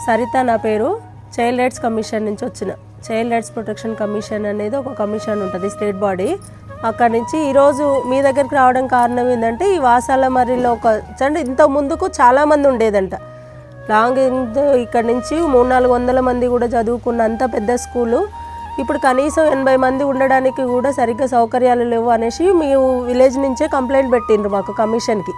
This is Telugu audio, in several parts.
సరిత నా పేరు. చైల్డ్ రైట్స్ కమిషన్ నుంచి వచ్చిన. చైల్డ్ రైట్స్ ప్రొటెక్షన్ కమిషన్ అనేది ఒక కమిషన్ ఉంటుంది, స్టేట్ బాడీ. అక్కడి నుంచి ఈరోజు మీ దగ్గరికి రావడం కారణం ఏంటంటే ఈ వాసాల మర్రిలో అంటే ఇంత ముందుకు చాలామంది ఉండేదంట. లాంగ్ ఇక్కడ నుంచి 300-400 మంది కూడా చదువుకున్న అంత పెద్ద స్కూలు ఇప్పుడు కనీసం 80 మంది ఉండడానికి కూడా సరిగ్గా సౌకర్యాలు లేవు అనేసి మీ విలేజ్ నుంచే కంప్లైంట్ పెట్టిండ్రు మాకు కమిషన్కి.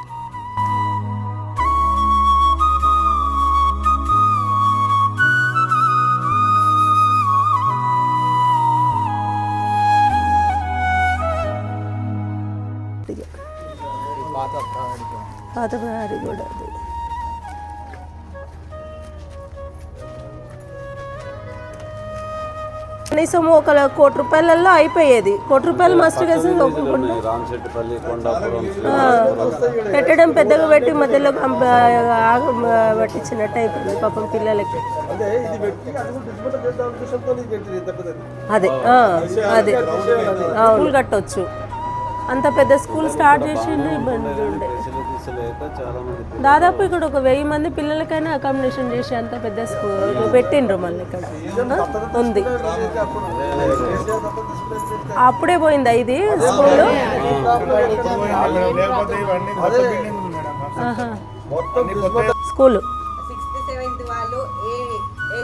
పాత ప్రహారీ కూడా అది కనీసం ఒక ₹1,00,00,000 అయిపోయేది. ₹1,00,00,000 మస్ట్ పెట్టడం పెద్దగా పెట్టి మధ్యలో పట్టించినట్టు అయిపోయింది పాపం పిల్లలకి. అదే అదే స్కూల్ కట్టవచ్చు, అంత పెద్ద స్కూల్ స్టార్ట్ చేసిండు. ఇబ్బంది ఉండే దాదాపు ఇక్కడ ఒక 1000 మంది పిల్లలకైనా అకామిడేషన్ చేసి అంత పెద్ద స్కూల్ పెట్టిండ్రు. మళ్ళీ ఇక్కడ ఉంది, అప్పుడే పోయిందా ఇది స్కూల్? స్కూల్ 6th 7th వాళ్ళు ఏ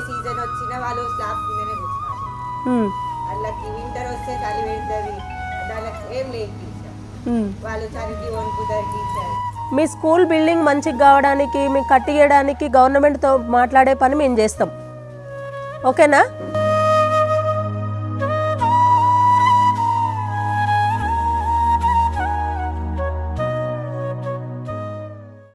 సీజన్ వచ్చినా వాళ్ళు స్లాబ్ కిందనే కూర్చున్నారు. వాళ్ళకి వింటర్ వస్తే చలి పెడుతుంది, వాళ్ళకి ఏం లేదు వాళ్ళు చలికి వణుకుతారు టీచర్. మీ స్కూల్ బిల్డింగ్ మంచిగా కావడానికి మీకు కట్టియడానికి గవర్నమెంట్తో మాట్లాడే పని మేము చేస్తాం, ఓకేనా?